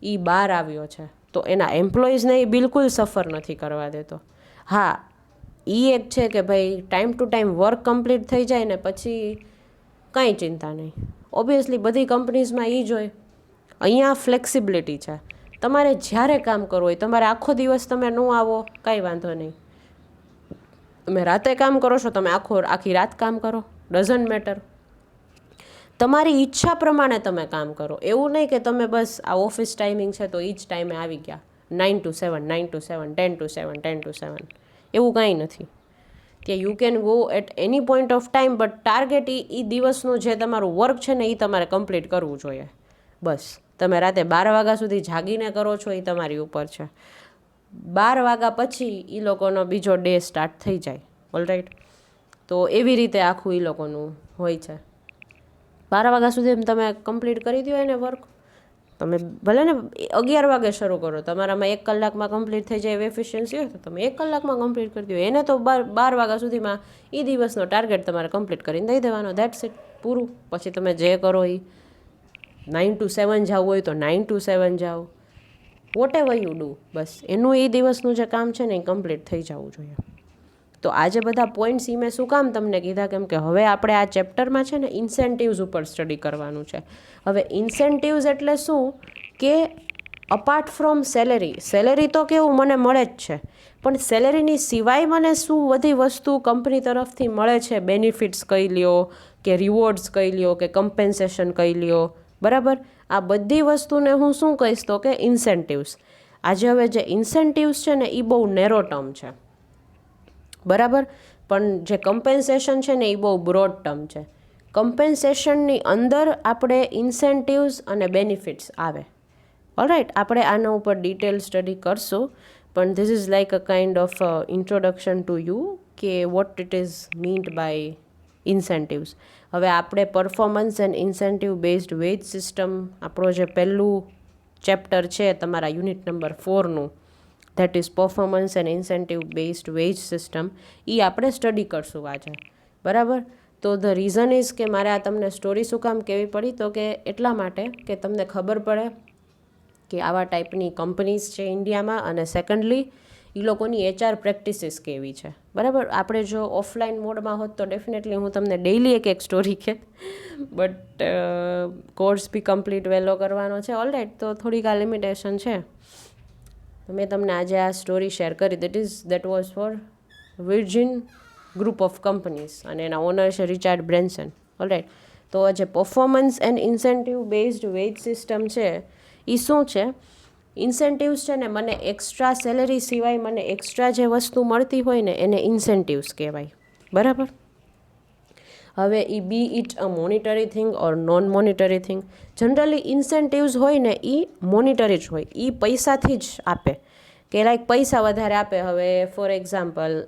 એ બહાર આવ્યો છે, તો એના એમ્પ્લોઈઝને એ બિલકુલ સફર નથી કરવા દેતો. હા, એ એક છે કે ભાઈ time to time work complete થઈ જાય ને પછી કાંઈ ચિંતા નહીં. ઓબ્વિયસલી બધી કંપનીઝમાં એ જ હોય. અહીંયા ફ્લેક્સિબિલિટી છે. તમારે જ્યારે કામ કરવું હોય, તમારે આખો દિવસ તમે ન આવો કાંઈ વાંધો નહીં. તમે રાતે કામ કરો છો, તમે આખી રાત કામ કરો, ડઝન્ટ મેટર. તમારી ઈચ્છા પ્રમાણે તમે કામ કરો. એવું નહીં કે તમે બસ આ ઓફિસ ટાઈમિંગ છે તો એ જ ટાઈમે આવી ગયા, 9 to 7, 9 to 7, 10 to 7, 10 to 7. એવું કાંઈ નથી કે you can go at any point of time, but target એ દિવસનું જે તમારું વર્ક છે ને એ તમારે કમ્પ્લીટ કરવું જોઈએ. બસ તમે રાતે 12 વાગ્યા સુધી જાગીને કરો છો એ તમારી ઉપર છે. 12 વાગ્યા પછી એ લોકોનો બીજો ડે સ્ટાર્ટ થઈ જાય. ઓલરાઈટ, તો એવી રીતે આખું એ લોકોનું હોય છે. 12 વાગ્યા સુધી તમે કમ્પ્લીટ કરી દો એને વર્ક. તમે ભલે ને 11 વાગે શરૂ કરો, તમારામાં 1 કલાકમાં કમ્પ્લીટ થઈ જાય એવી એફિશિયન્સી હોય તો તમે 1 કલાકમાં કમ્પ્લીટ કરી દો. એને તો 12 વાગ્યા સુધીમાં એ દિવસનો ટાર્ગેટ તમારે કમ્પ્લીટ કરીને દઈ દેવાનો. દેટ્સ ઇટ, પૂરું. પછી તમે જે કરો એ 9 to 7 જવું હોય તો 9 to 7 જાઓ, વોટ એવર યુ ડુ. બસ એનું એ દિવસનું જે કામ છે ને એ કમ્પ્લીટ થઈ જવું જોઈએ. તો આજે બધા પોઈન્ટ્સ મેં શું કામ તમને કીધા, કેમ કે હવે આપણે આ ચેપ્ટરમાં છે ને ઇન્સેન્ટિવ્સ ઉપર સ્ટડી કરવાનું છે. હવે ઇન્સેન્ટિવ્સ એટલે શું કે અપાર્ટ ફ્રોમ સેલેરી, સેલેરી તો કેવું મને મળે જ છે, પણ સેલેરીની સિવાય મને શું બધી વસ્તુ કંપની તરફથી મળે છે, બેનિફિટ્સ કહી લ્યો કે રિવોર્ડ્સ કહી લ્યો કે કમ્પેન્સેશન કહી લ્યો, બરાબર. આ બધી વસ્તુને હું શું કહીશ તો કે ઇન્સેન્ટિવ્સ. આજે હવે જે ઇન્સેન્ટિવ્સ છે ને એ બહુ નેરો ટર્મ છે, બરાબર. પણ જે કમ્પેન્સેશન છે ને એ બહુ બ્રોડ ટર્મ છે. કમ્પેન્સેશનની અંદર આપણે ઇન્સેન્ટિવ્સ અને બેનિફિટ્સ આવે. ઓલરાઈટ, આપણે આના ઉપર ડિટેલ સ્ટડી કરશું, પણ this is like a kind of introduction to you કે what it is meant by incentives. હવે આપણે performance and incentive based wage system, આપણો જે પહેલું ચેપ્ટર છે તમારા યુનિટ નંબર 4નું, that is performance and incentive based wage system, એ આપણે સ્ટડી કરશું આજે, બરાબર. તો ધ રીઝન ઇઝ કે મારે આ તમને સ્ટોરી શું કામ કહેવી પડી, તો કે એટલા માટે કે તમને ખબર પડે કે આવા ટાઈપની કંપનીઝ છે ઇન્ડિયામાં, અને સેકન્ડલી એ લોકોની HR પ્રેક્ટિસીસ કેવી છે, બરાબર. આપણે જો ઓફલાઈન મોડમાં હોત તો ડેફિનેટલી હું તમને ડેઈલી એક સ્ટોરી કહેત, બટ કોર્સ બી કમ્પ્લીટ વહેલો કરવાનો છે. ઓલરાઈટ, તો થોડીક આ લિમિટેશન છે. મેં તમને આજે આ સ્ટોરી શેર કરી. That was for Virgin group of companies, અને એના ઓનર છે રિચાર્ડ બ્રેન્સન. ઓલરાઈટ, તો જે performance and incentive based wage system છે એ શું છે? ઇન્સેન્ટિવ્સ છે ને, મને એક્સ્ટ્રા સેલેરી સિવાય મને એક્સ્ટ્રા જે વસ્તુ મળતી હોય ને એને ઇન્સેન્ટિવ્સ કહેવાય, બરાબર. હવે એ be it a monetary thing or non monetary thing. Generally incentives હોય ને એ મોનિટરી જ હોય, એ પૈસાથી જ આપે, કે લાઈક પૈસા વધારે આપે. હવે ફોર એક્ઝામ્પલ,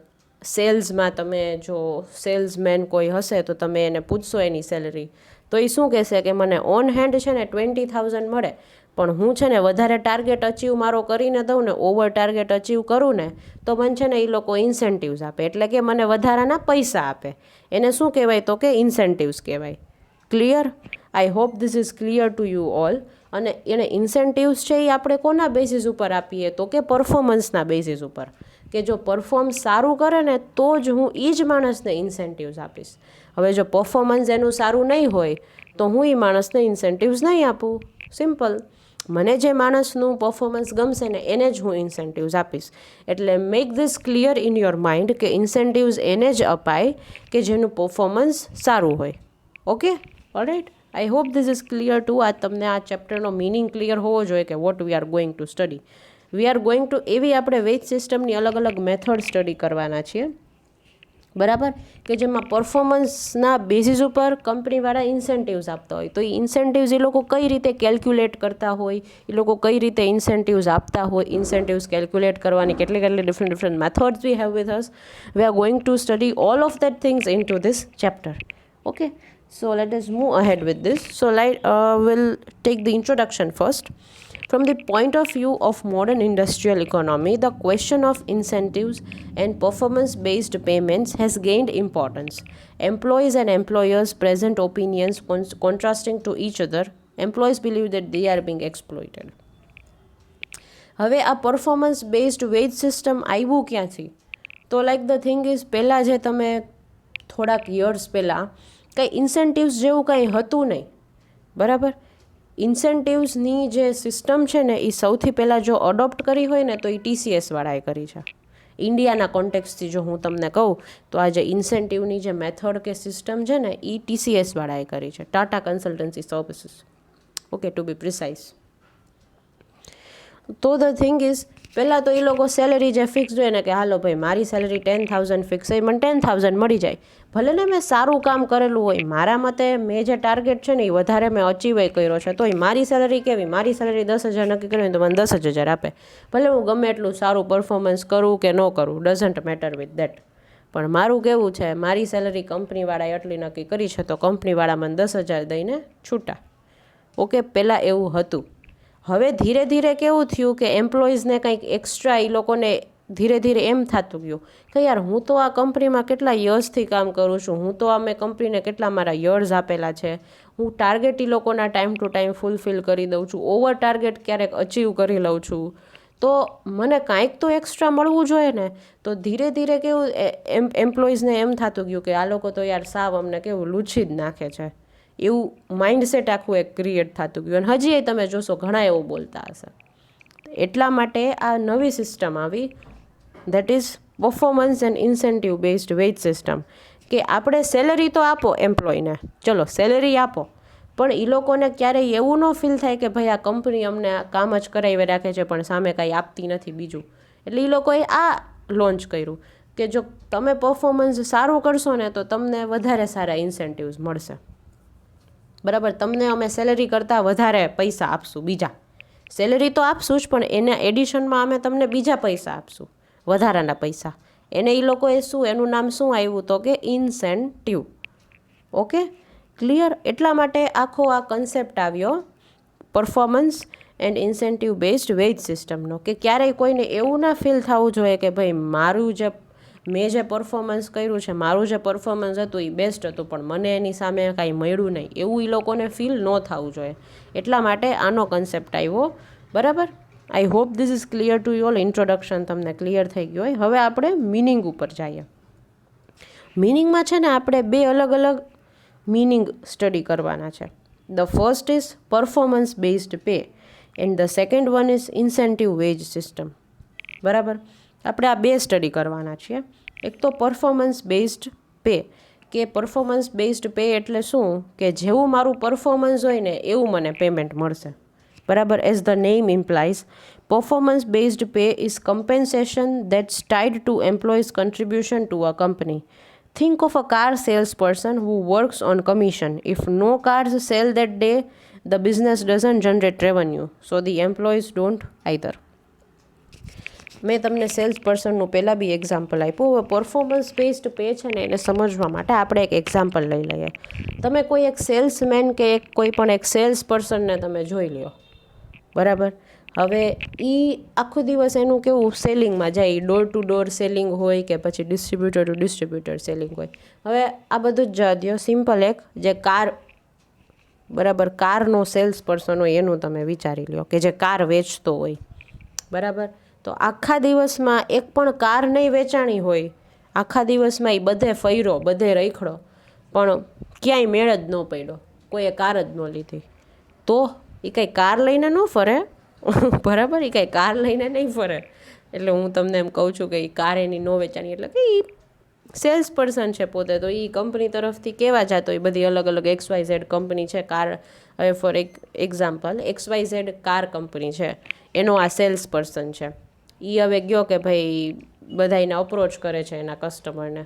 સેલ્સમાં તમે જો સેલ્સમેન કોઈ હશે તો તમે એને પૂછશો એની સેલરી, તો એ શું કહેશે કે મને ઓન હેન્ડ છે ને 20,000 મળે, પણ હું છે ને વધારે ટાર્ગેટ અચીવ મારો કરીને દઉં ને, ઓવર ટાર્ગેટ અચીવ કરું ને, તો મને છે ને એ લોકો ઇન્સેન્ટિવ્સ આપે, એટલે કે મને વધારાના પૈસા આપે. એને શું કહેવાય તો કે ઇન્સેન્ટિવ્સ કહેવાય. Clear? I hope this is clear to you all. અને એને ઇન્સેન્ટિવ્સ છે એ આપણે કોના બેઝિસ ઉપર આપીએ તો કે પરફોર્મન્સના બેઝિસ ઉપર, કે જો પરફોર્મ સારું કરે ને તો જ હું એ જ માણસને ઇન્સેન્ટિવ્સ આપીશ. હવે જો પરફોર્મન્સ એનું સારું નહીં હોય તો હું એ માણસને ઇન્સેન્ટિવ્સ નહીં આપું. સિમ્પલ. મને જે માણસનું પરફોર્મન્સ ગમશે ને એને જ હું ઇન્સેન્ટિવ્સ આપીશ. એટલે make this clear in your mind કે ઇન્સેન્ટિવ્સ એને જ અપાય કે જેનું પરફોર્મન્સ સારું હોય. Okay, alright. I hope this is clear to. આ તમને આ ચેપ્ટરનો મિનિંગ ક્લિયર હોવો જોઈએ કે what we are going to study. We are going to એવી આપણે વેજ સિસ્ટમની અલગ અલગ મેથડ સ્ટડી કરવાના છીએ, બરાબર, કે જેમાં પરફોર્મન્સના બેઝિસ ઉપર કંપનીવાળા ઇન્સેન્ટિવ્સ આપતા હોય. તો એ ઇન્સેન્ટિવ્સ એ લોકો કઈ રીતે કેલ્ક્યુલેટ કરતા હોય, એ લોકો કઈ રીતે ઇન્સેન્ટિવ્સ આપતા હોય, ઇન્સેન્ટિવ્સ કેલ્ક્યુલેટ કરવાની કેટલી different methods we have with us. V are going to study all of that things in two this chapter. Okay, so let us move ahead with this. So we'll take the introduction first. From the point of view of modern industrial economy, the question of incentives and performance-based payments has gained importance. Employees and employers present opinions contrasting to each other. Employees believe that they are being exploited. હવે આ performance based wage system આવ્યું ક્યાંથી? તો like the thing is, પહેલાં જે તમે થોડાક years પહેલાં કંઈ ઇન્સેન્ટિવ્સ જેવું કંઈ હતું નહીં, બરાબર. ઇન્સેન્ટિવ્સની જે સિસ્ટમ છે ને એ સૌથી પહેલાં જો અડોપ્ટ કરી હોય ને તો એ TCS વાળાએ કરી છે. ઇન્ડિયાના કોન્ટેક્સથી જો હું તમને કહું તો આ જે ઇન્સેન્ટિવની જે મેથડ કે સિસ્ટમ છે ને એ TCSવાળાએ કરી છે, Tata Consultancy Services, okay, to be precise. તો ધ થિંગ ઇઝ, પહેલાં તો એ લોકો સેલેરી જે ફિક્સ હોય ને કે હાલો ભાઈ મારી સેલેરી 10,000 ફિક્સ હોય, મને 10,000 મળી જાય, ભલે ને મેં સારું કામ કરેલું હોય, મારા મતે મેં જે ટાર્ગેટ છે ને એ વધારે મેં અચીવ કર્યો છે, તોય મારી સેલેરી કેવી, મારી સેલેરી 10,000 નક્કી કરી હોય તો મને 10,000 આપે, ભલે હું ગમે એટલું સારું પરફોર્મન્સ કરું કે ન કરું, ડઝન્ટ મેટર વિથ દેટ. પણ મારું કેવું છે, મારી સેલેરી કંપનીવાળાએ એટલી નક્કી કરી છે તો કંપનીવાળા મને 10,000 દઈને છૂટા. ઓકે, પહેલાં એવું હતું. હવે ધીરે ધીરે કેવું થયું કે એમ્પ્લોઈઝને કંઈક એક્સ્ટ્રા એ લોકોને ધીરે ધીરે એમ થતું ગયું કે યાર હું તો આ કંપનીમાં કેટલા યર્સથી કામ કરું છું, હું તો આ મેં કંપનીને કેટલા મારા યર્સ આપેલા છે, હું ટાર્ગેટ એ લોકોના ટાઈમ ટુ ટાઈમ ફૂલફિલ કરી દઉં છું, ઓવર ટાર્ગેટ ક્યારેક અચીવ કરી લઉં છું, તો મને કાંઈક તો એક્સ્ટ્રા મળવું જોઈએ ને. તો ધીરે ધીરે કેવું એમ્પ્લોઈઝને એમ થતું ગયું કે આ લોકો તો યાર સાવ અમને કેવું લૂછી જ નાખે છે, એવું માઇન્ડસેટ આખું એક ક્રિએટ થતું ગયું. અને હજી તમે જોશો ઘણા એવું બોલતા હશે. એટલા માટે આ નવી સિસ્ટમ આવી, that is performance and incentive based wage system, કે આપણે સેલેરી તો આપો એમ્પ્લોયને, ચલો સેલેરી આપો, પણ એ લોકોને ક્યારેય એવું ન ફીલ થાય કે ભાઈ આ કંપની અમને કામ જ કરાવી રાખે છે પણ સામે કાંઈ આપતી નથી બીજું. એટલે એ લોકોએ આ લોન્ચ કર્યું કે જો તમે પરફોર્મન્સ સારું કરશો ને તો તમને વધારે સારા ઇન્સેન્ટિવ્સ મળશે, બરાબર, તમને અમે સેલેરી કરતાં વધારે પૈસા આપશું, બીજા સેલેરી તો આપશું જ પણ એના એડિશનમાં અમે તમને બીજા પૈસા આપશું, વધારાના પૈસા. એને એ લોકોએ શું, એનું નામ શું આવ્યું તો કે ઇન્સેન્ટિવ. Okay, clear. એટલા માટે આખો આ કન્સેપ્ટ આવ્યો performance and incentive based veg સિસ્ટમનો, કે ક્યારેય કોઈને એવું ના ફીલ થવું જોઈએ કે ભાઈ મેં જે પરફોર્મન્સ કર્યું છે, મારું જે પરફોર્મન્સ હતું એ બેસ્ટ હતું પણ મને એની સામે કાંઈ મળ્યું નહીં, એવું એ લોકોને ફીલ ન થવું જોઈએ. એટલા માટે આનો કન્સેપ્ટ આવ્યો, બરાબર. આઈ hope this is clear to you all. Introduction તમને ક્લિયર થઈ ગયું હોય. હવે આપણે મિનિંગ ઉપર જઈએ. મિનિંગમાં છે ને આપણે બે અલગ અલગ મિનિંગ સ્ટડી કરવાના છે. The first is performance based pay and the second one is incentive wage system, બરાબર. આપણે આ બે સ્ટડી કરવાના છીએ. એક તો પરફોર્મન્સ બેઝડ પે, કે પરફોર્મન્સ બેઝડ પે એટલે શું, કે જેવું મારું પરફોર્મન્સ હોય ને એવું મને પેમેન્ટ મળશે, બરાબર. As the name implies, performance based pay is compensation that's tied to employees contribution to a company. Think of a car salesperson who works on commission. If no cars sell that day, the business doesn't generate revenue. So the employees don't either. મેં તમને cells પર્સનનું પહેલાં બી example આપ્યું. હવે performance based pay છે ને એને સમજવા માટે આપણે એક એક્ઝામ્પલ લઈ લઈએ. તમે કોઈ એક સેલ્સમેન કે કોઈ પણ એક સેલ્સ પર્સનને તમે જોઈ લ્યો, બરાબર. હવે એ આખો દિવસ એનું કેવું સેલિંગમાં જાય, ડોર ટુ ડોર સેલિંગ હોય કે પછી ડિસ્ટ્રીબ્યુટર ટુ ડિસ્ટ્રીબ્યુટર સેલિંગ હોય. હવે આ બધું જ જવા દો, સિમ્પલ એક જે કાર, બરાબર, કારનો સેલ્સ પર્સન હોય એનું તમે વિચારી લો કે જે કાર વેચતો હોય, બરાબર. તો આખા દિવસમાં એક પણ કાર નહીં વેચાણી હોય, આખા દિવસમાં એ બધે ફર્યો, બધે રખડો, પણ ક્યાંય મેળ જ ન પડ્યો, કોઈએ કાર જ ન લીધી, તો એ કંઈ કાર લઈને ન ફરે, બરાબર. એ કંઈ કાર લઈને નહીં ફરે. એટલે હું તમને એમ કહું છું કે એ કાર એની ન વેચાણી, એટલે કે એ સેલ્સ પર્સન છે પોતે, તો એ કંપની તરફથી કેવા જતો, એ બધી અલગ અલગ XYZ કંપની છે કાર. હવે for example XYZ car company છે, એનો આ સેલ્સ પર્સન છે. એ હવે ગયો કે ભાઈ બધાને અપ્રોચ કરે છે એના કસ્ટમરને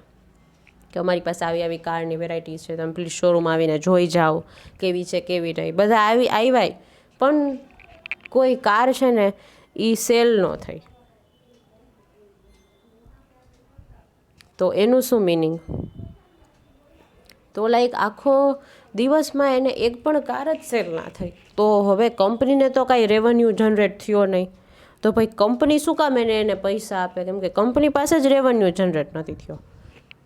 કે અમારી પાસે આવી આવી કારની વેરાયટીઝ છે, તમે પ્લીઝ શોરૂમ આવીને જોઈ જાઓ કેવી છે કેવી નહીં. બધા આવ્યા પણ કોઈ કાર છે ને એ સેલ ન થઈ. તો એનું શું મિનિંગ? તો લાઈક આખો દિવસમાં એને એક પણ કાર જ સેલ ના થઈ, તો હવે કંપનીને તો કાંઈ રેવન્યુ જનરેટ થયો નહીં. તો ભાઈ કંપની શું કામ એને પૈસા આપે? કેમ કે કંપની પાસે જ રેવન્યુ જનરેટ નથી થયો.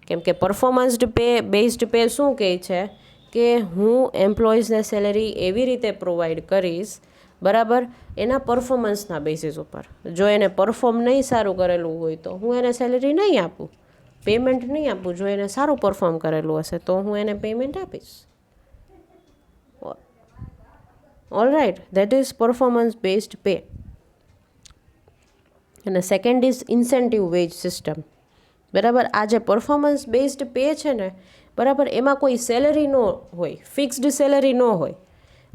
કેમ કે પરફોર્મન્સ બેઝડ પે શું કહે છે કે હું એમ્પ્લોઈઝને સેલેરી એવી રીતે પ્રોવાઈડ કરીશ, બરાબર, એના પરફોર્મન્સના બેસિસ ઉપર. જો એને પરફોર્મ નહીં સારું કરેલું હોય તો હું એને સેલેરી નહીં આપું, પેમેન્ટ નહીં આપું. જો એને સારું પરફોર્મ કરેલું હશે તો હું એને પેમેન્ટ આપીશ. All right, that is performance based pay. અને second is incentive wage system. બરાબર, આ જે પરફોર્મન્સ બેઝડ પે છે ને, બરાબર, એમાં કોઈ સેલરી ન હોય, ફિક્સ્ડ સેલરી ન હોય.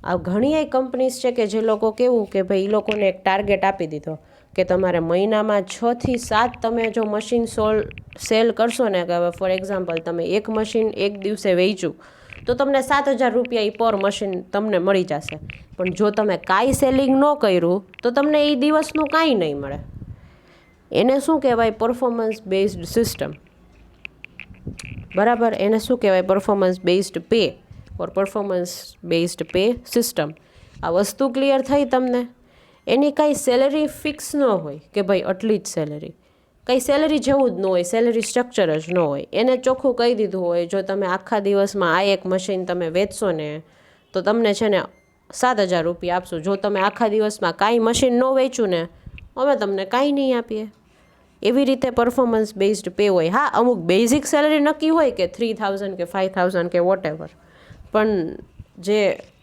આ ઘણી કંપનીઝ છે કે જે લોકો કેવું કે ભાઈ એ લોકોને એક ટાર્ગેટ આપી દીધો કે તમારે મહિનામાં 6 થી 7 તમે જો મશીન સેલ કરશો ને, કે હવે ફોર એક્ઝામ્પલ તમે એક મશીન એક દિવસે વેચ્યું તો તમને 7,000 રૂપિયા એ પર મશીન તમને મળી જશે. પણ જો તમે કાંઈ સેલિંગ ન કર્યું તો તમને એ દિવસનું કાંઈ નહીં મળે. એને શું કહેવાય? Performance based system. બરાબર, એને શું કહેવાય? પરફોર્મન્સ બેઝડ પે ઓર પરફોર્મન્સ બેઝડ પે સિસ્ટમ. આ વસ્તુ ક્લિયર થઈ તમને? એની કાંઈ સેલરી ફિક્સ ન હોય કે ભાઈ આટલી જ સેલરી, કંઈ સેલરી જેવું જ ન હોય, સેલરી સ્ટ્રક્ચર જ ન હોય. એને ચોખ્ખું કહી દીધું હોય જો તમે આખા દિવસમાં આ એક મશીન તમે વેચશો ને તો તમને છે ને 7,000 રૂપિયા આપશું. જો તમે આખા દિવસમાં કાંઈ મશીન ન વેચ્યું ને, અમે તમને કાંઈ નહીં આપીએ. એવી રીતે પરફોર્મન્સ બેઝડ પે હોય. હા, અમુક બેઝિક સેલરી નક્કી હોય કે 3,000 કે 5,000 કે વોટ એવર, પણ જે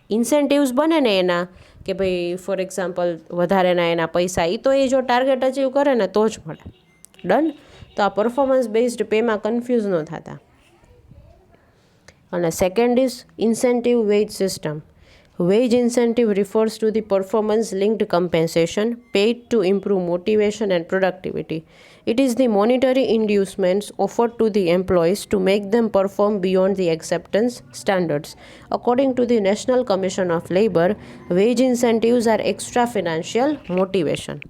ઇન્સેન્ટિવ્સ બને ને એના કે ભાઈ ફોર એક્ઝામ્પલ વધારેના એના પૈસા, એ તો એ જો ટાર્ગેટ અચીવ કરે ને તો જ મળે. ડન. તો આ પરફોર્મન્સ બેઝડ પેમાં કન્ફ્યુઝ ન થતા. અને second is incentive wage system. Wage incentive refers to the performance-linked compensation paid to improve motivation and productivity. It is the monetary inducements offered to the employees to make them perform beyond the acceptance standards. According to the National Commission of Labour, wage incentives are extra financial motivation.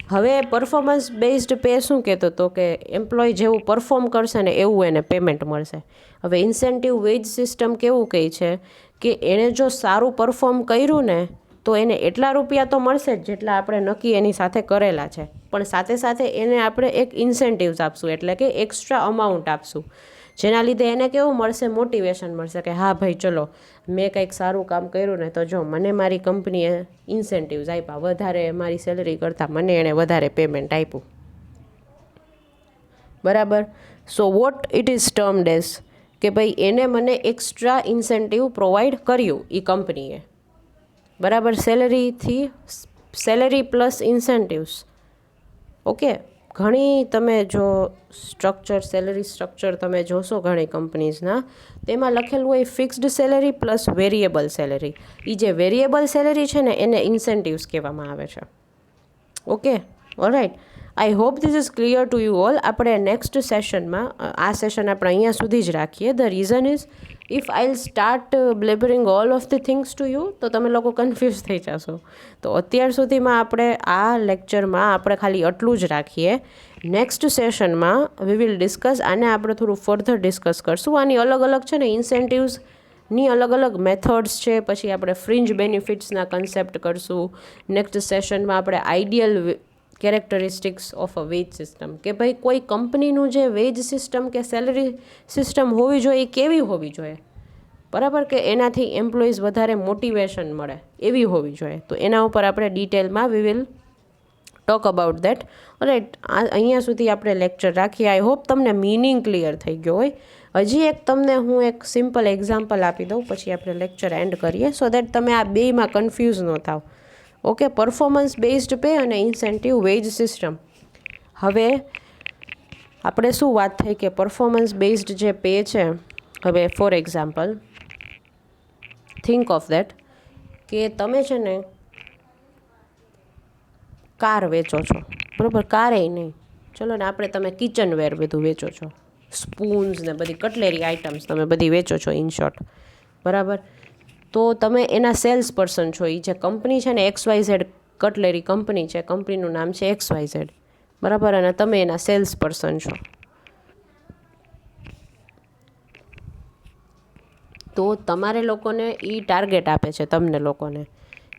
હવે performance based pay શું કહેતો હતો કે employ જેવું perform કરશે ને એવું એને પેમેન્ટ મળશે. હવે ઇન્સેન્ટિવ વેજ સિસ્ટમ કેવું કહે છે કે એણે જો સારું પરફોર્મ કર્યું ને તો એને એટલા રૂપિયા તો મળશે જ જેટલા આપણે નક્કી એની સાથે કરેલા છે, પણ સાથે સાથે એને આપણે એક ઇન્સેન્ટિવ્સ આપશું, એટલે કે એક્સ્ટ્રા અમાઉન્ટ આપશું, જેના લીધે એને કેવું મળશે? મોટિવેશન મળશે કે હા ભાઈ ચલો મેં કંઈક સારું કામ કર્યું ને તો જો મને મારી કંપનીએ ઇન્સેન્ટિવ્સ આપ્યા, વધારે મારી સેલરી કરતાં મને એણે વધારે પેમેન્ટ આપ્યું. બરાબર. So what it is termed as કે ભાઈ એને મને એક્સ્ટ્રા ઇન્સેન્ટિવ પ્રોવાઈડ કર્યું એ કંપનીએ. બરાબર, સેલરી પ્લસ ઇન્સેન્ટિવ્સ. ઓકે, ઘણી તમે જો સેલરી સ્ટ્રક્ચર તમે જોશો ઘણી કંપનીઝના, તેમાં લખેલું હોય fixed salary plus variable salary. એ જે વેરિયેબલ સેલરી છે ને એને ઇન્સેન્ટિવ્સ કહેવામાં આવે છે. Okay, alright. I hope this is clear to you all. આપણે નેક્સ્ટ સેશનમાં, આ સેશન આપણે અહીંયા સુધી જ રાખીએ. The reason is if I will start blabbering all of the things to you તો તમે લોકો કન્ફ્યુઝ થઈ જશો. તો અત્યાર સુધીમાં આપણે આ લેક્ચરમાં આપણે ખાલી આટલું જ રાખીએ. નેક્સ્ટ સેશનમાં વી વિલ ડિસ્કસ, આને આપણે થોડું ફર્ધર ડિસ્કસ કરશું. આની અલગ અલગ છે ને ઇન્સેન્ટિવ્સની અલગ અલગ મેથડ્સ છે. પછી આપણે ફ્રિન્જ બેનિફિટ્સના કન્સેપ્ટ કરશું. નેક્સ્ટ સેશનમાં આપણે ideal characteristics of a veg system, કે ભાઈ કોઈ કંપનીનું જે વેજ સિસ્ટમ કે સેલરી સિસ્ટમ હોવી જોઈએ એ કેવી હોવી જોઈએ. બરાબર, કે એનાથી એમ્પ્લોઈઝ વધારે મોટિવેશન મળે એવી હોવી જોઈએ. તો એના ઉપર આપણે ડિટેલમાં we will talk about that. Right, અહીંયા સુધી આપણે લેક્ચર રાખીએ. આઈ હોપ તમને મિનિંગ ક્લિયર થઈ ગયો હોય. હજી એક તમને હું એક સિમ્પલ એક્ઝામ્પલ આપી દઉં પછી આપણે લેક્ચર એન્ડ કરીએ, સો દેટ તમે આ બેયમાં કન્ફ્યુઝ ન થાવ. ઓકે, પરફોર્મન્સ બેઝડ પે અને ઇન્સેન્ટિવ વેજ સિસ્ટમ. હવે આપણે શું વાત થઈ કે પરફોર્મન્સ બેઝડ જે પે છે, હવે for example think of that કે તમે છે ને કાર વેચો છો. બરાબર, કારે નહીં, ચલો ને આપણે તમે કિચનવેર બધું વેચો છો, સ્પૂન્સ ને બધી કટલેરી આઇટમ્સ તમે બધી વેચો છો ઇન શોર્ટ. બરાબર, તો તમે એના સેલ્સ પર્સન છો. એ જે કંપની છે ને XYZ કટલેરી કંપની છે, કંપનીનું નામ છે XYZ. બરાબર, અને તમે એના સેલ્સ પર્સન છો. તો તમારે લોકોને એ ટાર્ગેટ આપે છે તમને લોકોને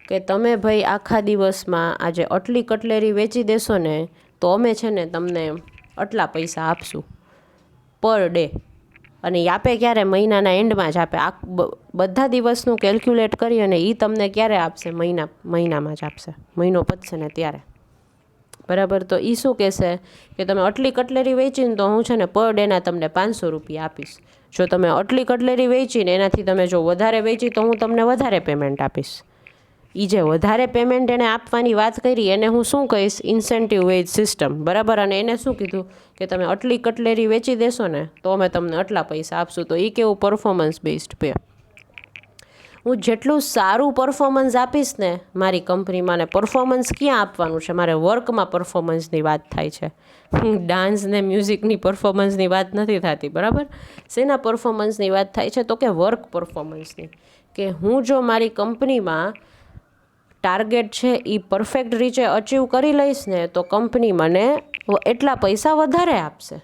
કે તમે ભાઈ આખા દિવસમાં આજે આટલી કટલેરી વેચી દેશો ને તો અમે છે ને તમને આટલા પૈસા આપશું પર ડે. અને એ આપે ક્યારે? મહિનાના એન્ડમાં જ આપે. બધા દિવસનું કેલ્ક્યુલેટ કરી અને એ તમને ક્યારે આપશે? મહિનામાં જ આપશે. મહિનો પતશે ને ત્યારે. બરાબર, તો એ શું કહેશે કે તમે આટલી કટલેરી વેચીને તો હું છે ને પર ડેના તમને 500 રૂપિયા આપીશ. જો તમે આટલી કટલેરી વેચીને એનાથી તમે જો વધારે વેચી તો હું તમને વધારે પેમેન્ટ આપીશ. એ જે વધારે પેમેન્ટ એણે આપવાની વાત કરી એને હું શું કહીશ, ઇન્સેન્ટિવ વેજ સિસ્ટમ, બરાબર. અને એને શું કીધું કે તમે આટલી કટલેરી વેચી દેશો ને તો અમે તમને આટલા પૈસા આપશું. તો એ કેવું, પરફોર્મન્સ બેઝડ પે. હું જેટલું સારું પરફોર્મન્સ આપીશ ને મારી કંપનીમાં, ને પરફોર્મન્સ ક્યાં આપવાનું છે, મારે વર્કમાં પરફોર્મન્સની વાત થાય છે, ડાન્સ ને મ્યુઝિકની પરફોર્મન્સની વાત નથી થતી, બરાબર. શેના પરફોર્મન્સની વાત થાય છે, તો કે વર્ક પરફોર્મન્સની. કે હું જો મારી કંપનીમાં ટાર્ગેટ છે એ પરફેક્ટ રીતે અચીવ કરી લઈશ ને તો કંપની મને એટલા પૈસા વધારે આપશે,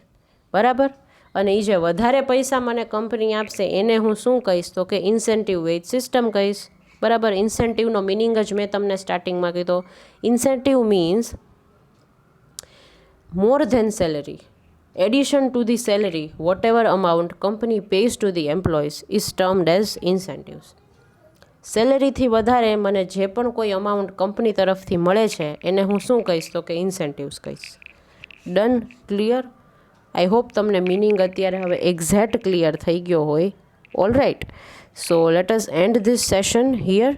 બરાબર. અને એ જે વધારે પૈસા મને કંપની આપશે એને હું શું કહીશ, તો કે ઇન્સેન્ટિવ વેજ સિસ્ટમ કહીશ, બરાબર. ઇન્સેન્ટિવનો મિનિંગ જ મેં તમને સ્ટાર્ટિંગમાં કીધો. Incentive means more than salary, addition to the salary, whatever amount company pays to the employees is termed as incentives. સેલેરીથી વધારે મને જે પણ કોઈ અમાઉન્ટ કંપની તરફથી મળે છે એને હું શું કહીશ, તો કે ઇન્સેન્ટિવ્સ કહીશ. Done, clear? આઈ હોપ તમને મિનિંગ અત્યારે હવે એક્ઝેક્ટ ક્લિયર થઈ ગયો હોય. All right, so let us end this session here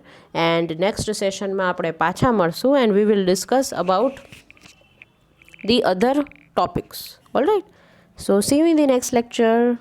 and next સેશનમાં આપણે પાછા મળશું and we will discuss about the other topics. All right, so see you in the next lecture.